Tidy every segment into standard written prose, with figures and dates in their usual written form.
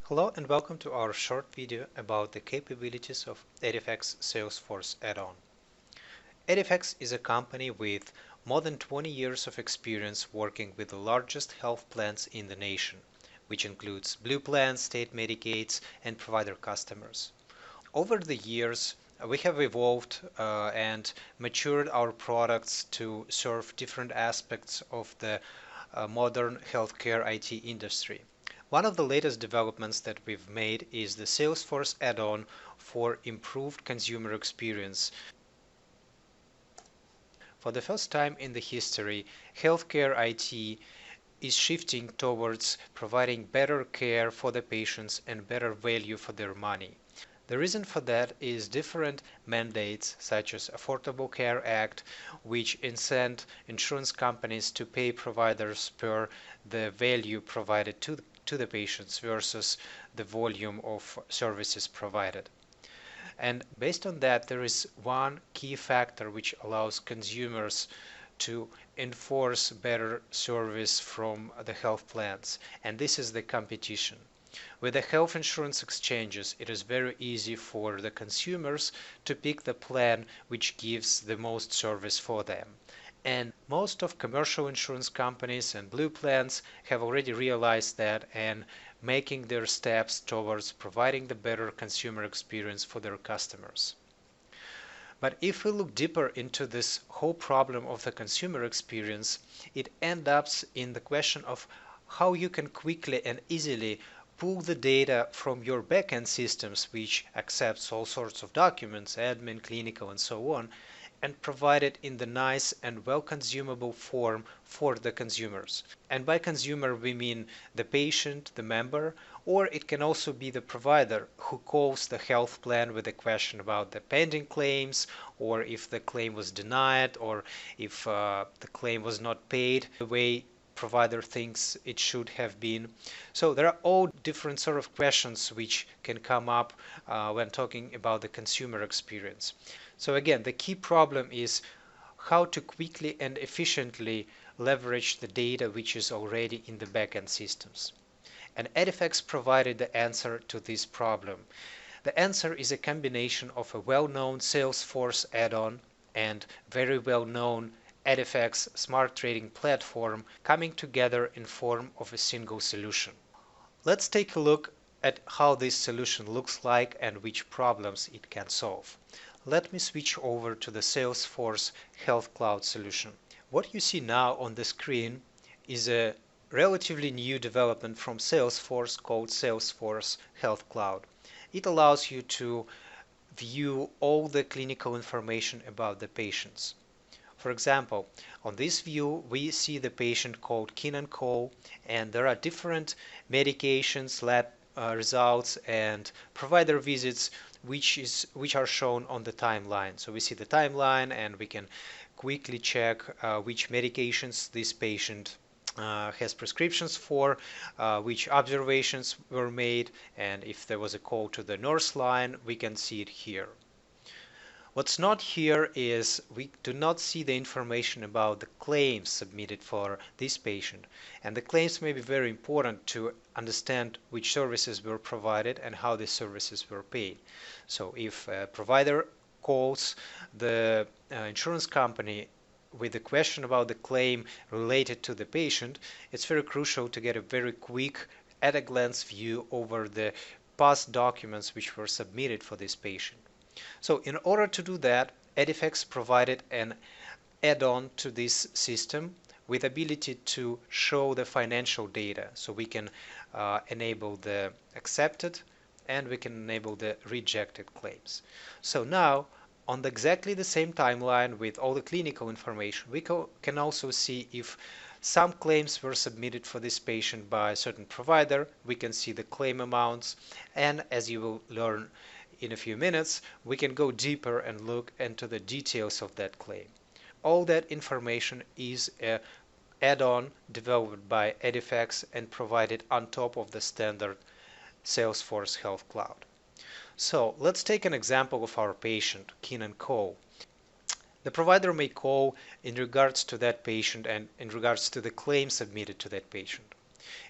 Hello and welcome to our short video about the capabilities of Edifecs Salesforce add-on. Edifecs is a company with more than 20 years of experience working with the largest health plans in the nation, which includes Blue plans, state Medicaids, and provider customers. Over the years, we have evolved and matured our products to serve different aspects of the modern healthcare IT industry. One of the latest developments that we've made is the Salesforce add-on for improved consumer experience. For the first time in the history, healthcare IT is shifting towards providing better care for the patients and better value for their money. The reason for that is different mandates such as Affordable Care Act, which incent insurance companies to pay providers per the value provided to the patients versus the volume of services provided. And based on that, there is one key factor which allows consumers to enforce better service from the health plans, and this is the competition. With the health insurance exchanges, it is very easy for the consumers to pick the plan which gives the most service for them. And most of commercial insurance companies and Blue plans have already realized that and making their steps towards providing the better consumer experience for their customers. But if we look deeper into this whole problem of the consumer experience, it ends up in the question of how you can quickly and easily pull the data from your backend systems, which accepts all sorts of documents, admin, clinical, and so on, and provide it in the nice and well-consumable form for the consumers. And by consumer, we mean the patient, the member, or it can also be the provider who calls the health plan with a question about the pending claims, or if the claim was denied, or if the claim was not paid the way provider thinks it should have been. So there are all different sort of questions which can come up when talking about the consumer experience. So again, the key problem is how to quickly and efficiently leverage the data which is already in the backend systems. And Edifecs provided the answer to this problem. The answer is a combination of a well-known Salesforce add-on and very well-known Edifecs smart trading platform coming together in form of a single solution. Let's take a look at how this solution looks like and which problems it can solve. Let me switch over to the Salesforce Health Cloud solution. What you see now on the screen is a relatively new development from Salesforce called Salesforce Health Cloud. It allows you to view all the clinical information about the patients. For example, on this view, we see the patient called Keenan Cole, and there are different medications, lab results, and provider visits which are shown on the timeline. So we see the timeline, and we can quickly check which medications this patient has prescriptions for, which observations were made, and if there was a call to the nurse line, we can see it here. What's not here is we do not see the information about the claims submitted for this patient. And the claims may be very important to understand which services were provided and how the services were paid. So if a provider calls the insurance company with a question about the claim related to the patient, it's very crucial to get a very quick, at a glance view over the past documents which were submitted for this patient. So in order to do that, Edifecs provided an add-on to this system with ability to show the financial data. So we can enable the accepted and we can enable the rejected claims. So now on exactly the same timeline with all the clinical information, we can also see if some claims were submitted for this patient by a certain provider. We can see the claim amounts, and as you will learn in a few minutes, we can go deeper and look into the details of that claim. All that information is an add-on developed by Edifecs and provided on top of the standard Salesforce Health Cloud. So let's take an example of our patient, Keenan Cole. The provider may call in regards to that patient and in regards to the claim submitted to that patient.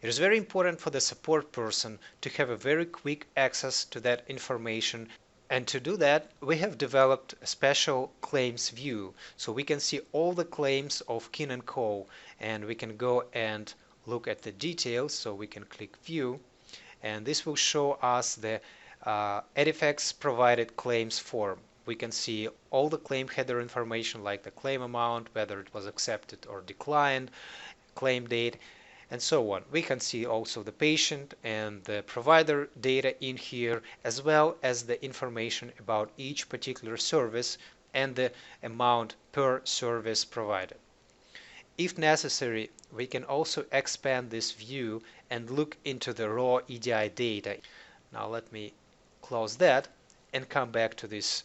It is very important for the support person to have a very quick access to that information. And to do that, we have developed a special claims view. So we can see all the claims of Kin & Co. And we can go and look at the details. So we can click View. And this will show us the Edifecs provided claims form. We can see all the claim header information like the claim amount, whether it was accepted or declined, claim date, and so on. We can see also the patient and the provider data in here, as well as the information about each particular service and the amount per service provided. If necessary, we can also expand this view and look into the raw EDI data. Now let me close that and come back to this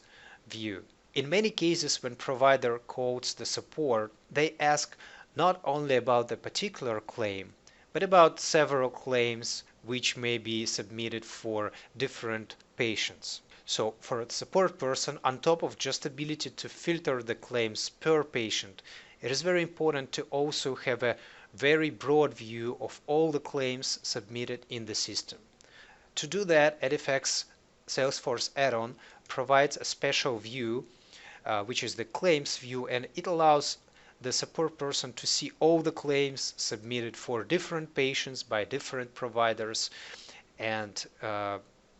view. In many cases, when provider calls the support, they ask not only about the particular claim, but about several claims which may be submitted for different patients. So for a support person, on top of just ability to filter the claims per patient, it is very important to also have a very broad view of all the claims submitted in the system. To do that, Edifecs Salesforce add-on provides a special view, which is the claims view, and it allows the support person to see all the claims submitted for different patients by different providers, and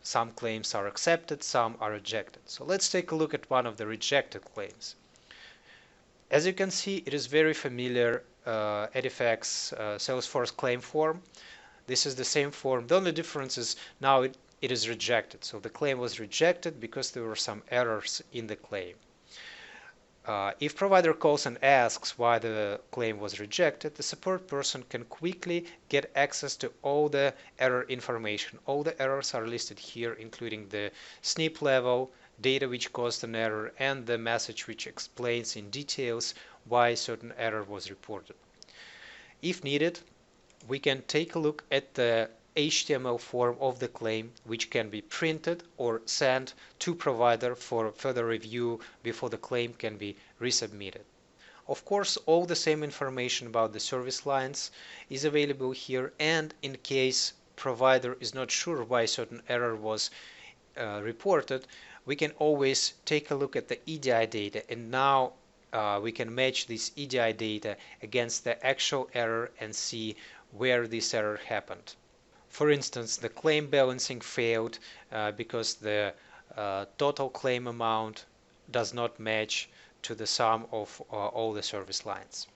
some claims are accepted, some are rejected. So let's take a look at one of the rejected claims. As you can see, it is very familiar Edifecs Salesforce claim form. This is the same form. The only difference is now it is rejected. So the claim was rejected because there were some errors in the claim. If provider calls and asks why the claim was rejected, the support person can quickly get access to all the error information. All the errors are listed here, including the SNP level, data which caused an error, and the message which explains in details why a certain error was reported. If needed, we can take a look at the HTML form of the claim, which can be printed or sent to provider for further review before the claim can be resubmitted. Of course, all the same information about the service lines is available here, and in case provider is not sure why a certain error was reported, we can always take a look at the EDI data, and now we can match this EDI data against the actual error and see where this error happened. For instance, the claim balancing failed because the total claim amount does not match to the sum of all the service lines.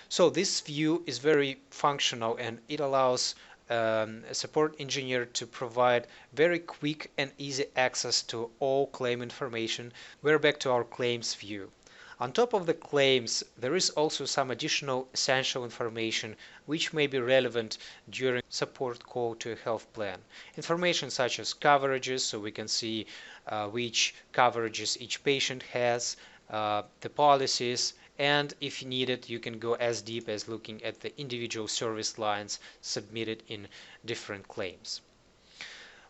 So this view is very functional, and it allows a support engineer to provide very quick and easy access to all claim information. We're back to our claims view. On top of the claims, there is also some additional essential information which may be relevant during support call to a health plan. Information such as coverages, so we can see which coverages each patient has, the policies, and if needed, you can go as deep as looking at the individual service lines submitted in different claims.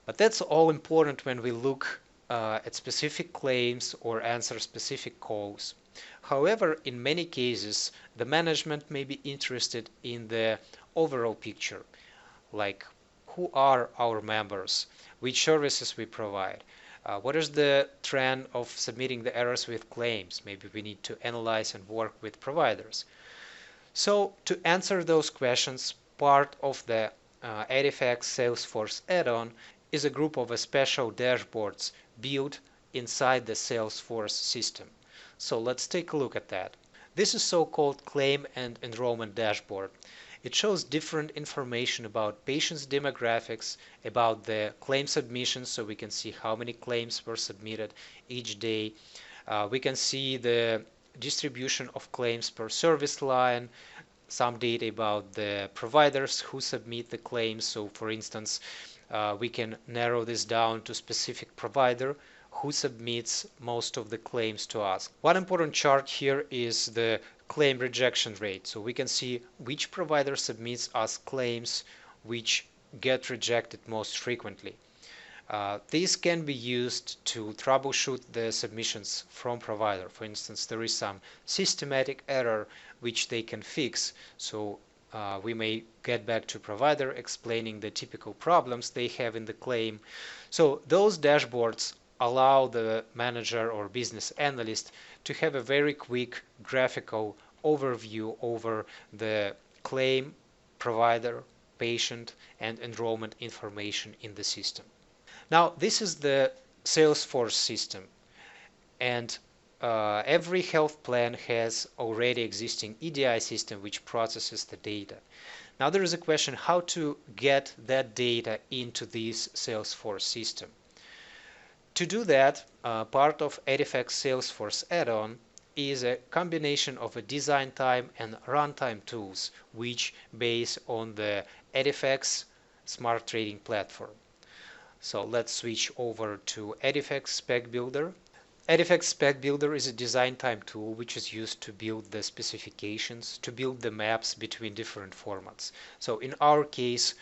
But that's all important when we look at specific claims or answer specific calls. However, in many cases, the management may be interested in the overall picture, like who are our members, which services we provide, what is the trend of submitting the errors with claims. Maybe we need to analyze and work with providers. So to answer those questions, part of the Edifecs Salesforce add-on is a group of special dashboards built inside the Salesforce system. So let's take a look at that. This is so-called claim and enrollment dashboard. It shows different information about patients' demographics, about the claim submissions, so we can see how many claims were submitted each day. We can see the distribution of claims per service line, some data about the providers who submit the claims. So for instance, we can narrow this down to specific provider who submits most of the claims to us. One important chart here is the claim rejection rate. So we can see which provider submits us claims which get rejected most frequently. These can be used to troubleshoot the submissions from provider. For instance, there is some systematic error which they can fix. So we may get back to provider explaining the typical problems they have in the claim. So those dashboards allow the manager or business analyst to have a very quick graphical overview over the claim, provider, patient, and enrollment information in the system. Now, this is the Salesforce system, and every health plan has already existing EDI system which processes the data. Now there is a question how to get that data into this Salesforce system. To do that, part of Edifecs Salesforce add-on is a combination of a design time and runtime tools which base on the Edifecs Smart Trading platform. So let's switch over to Edifecs Spec Builder. Edifecs Spec Builder is a design time tool which is used to build the specifications, to build the maps between different formats. So in our case,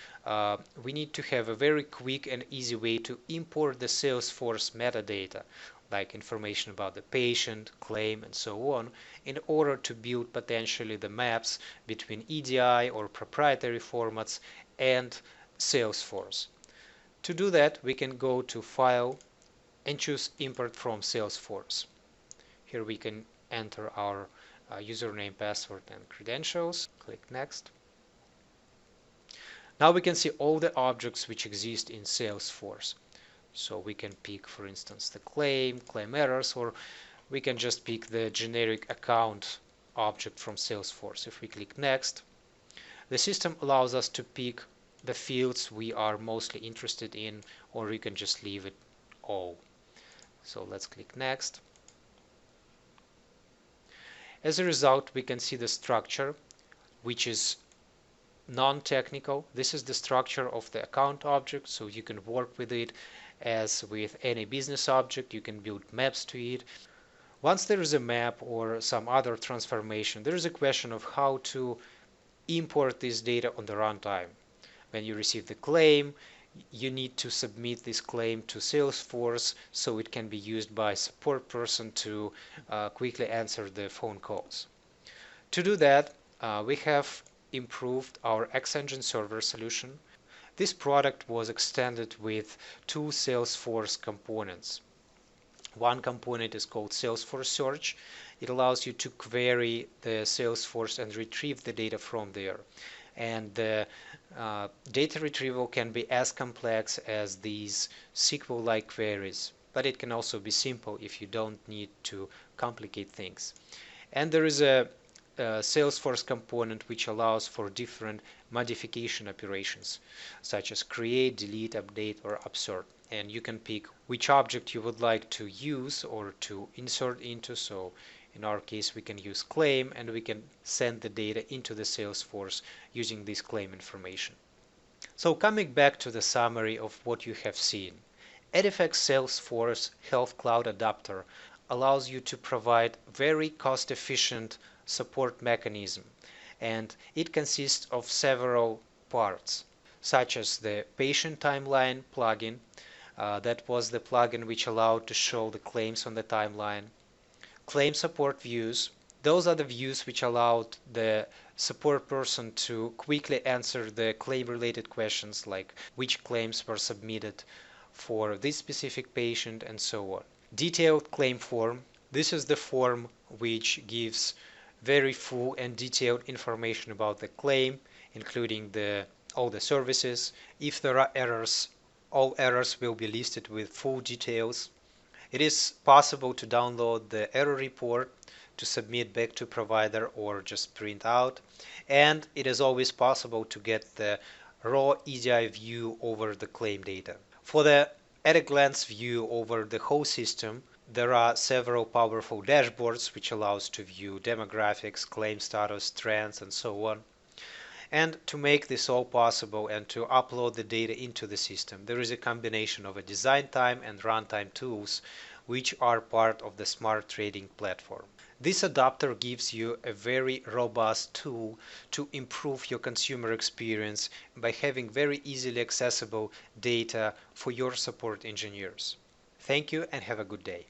we need to have a very quick and easy way to import the Salesforce metadata, like information about the patient, claim, and so on, in order to build potentially the maps between EDI or proprietary formats and Salesforce. To do that, we can go to File and choose Import from Salesforce. Here we can enter our username, password, and credentials. Click Next. Now we can see all the objects which exist in Salesforce. So we can pick, for instance, the claim errors, or we can just pick the generic account object from Salesforce. If we click Next, the system allows us to pick the fields we are mostly interested in, or we can just leave it all. So let's click Next. As a result, we can see the structure, which is non-technical. This is the structure of the account object, so you can work with it as with any business object. You can build maps to it. Once there is a map or some other transformation, there is a question of how to import this data on the runtime. When you receive the claim, you need to submit this claim to Salesforce so it can be used by a support person to quickly answer the phone calls. To do that, we have improved our X-Engine server solution. This product was extended with two Salesforce components. One component is called Salesforce Search. It allows you to query the Salesforce and retrieve the data from there. And the data retrieval can be as complex as these SQL-like queries, but it can also be simple if you don't need to complicate things. And there is a Salesforce component which allows for different modification operations, such as create, delete, update, or upsert. And you can pick which object you would like to use or to insert into. So in our case, we can use claim, and we can send the data into the Salesforce using this claim information. So coming back to the summary of what you have seen, Edifecs Salesforce Health Cloud Adapter allows you to provide very cost-efficient support mechanism, and it consists of several parts, such as the patient timeline plugin. That was the plugin which allowed to show the claims on the timeline. Claim support views. Those are the views which allowed the support person to quickly answer the claim-related questions, like which claims were submitted for this specific patient and so on. Detailed claim form. This is the form which gives very full and detailed information about the claim, including all the services. If there are errors, all errors will be listed with full details. It is possible to download the error report to submit back to provider or just print out. And it is always possible to get the raw EDI view over the claim data. For the at-a-glance view over the whole system, there are several powerful dashboards which allows to view demographics, claim status, trends, and so on. And to make this all possible and to upload the data into the system, there is a combination of a design time and runtime tools which are part of the Smart Trading platform. This adapter gives you a very robust tool to improve your consumer experience by having very easily accessible data for your support engineers. Thank you and have a good day.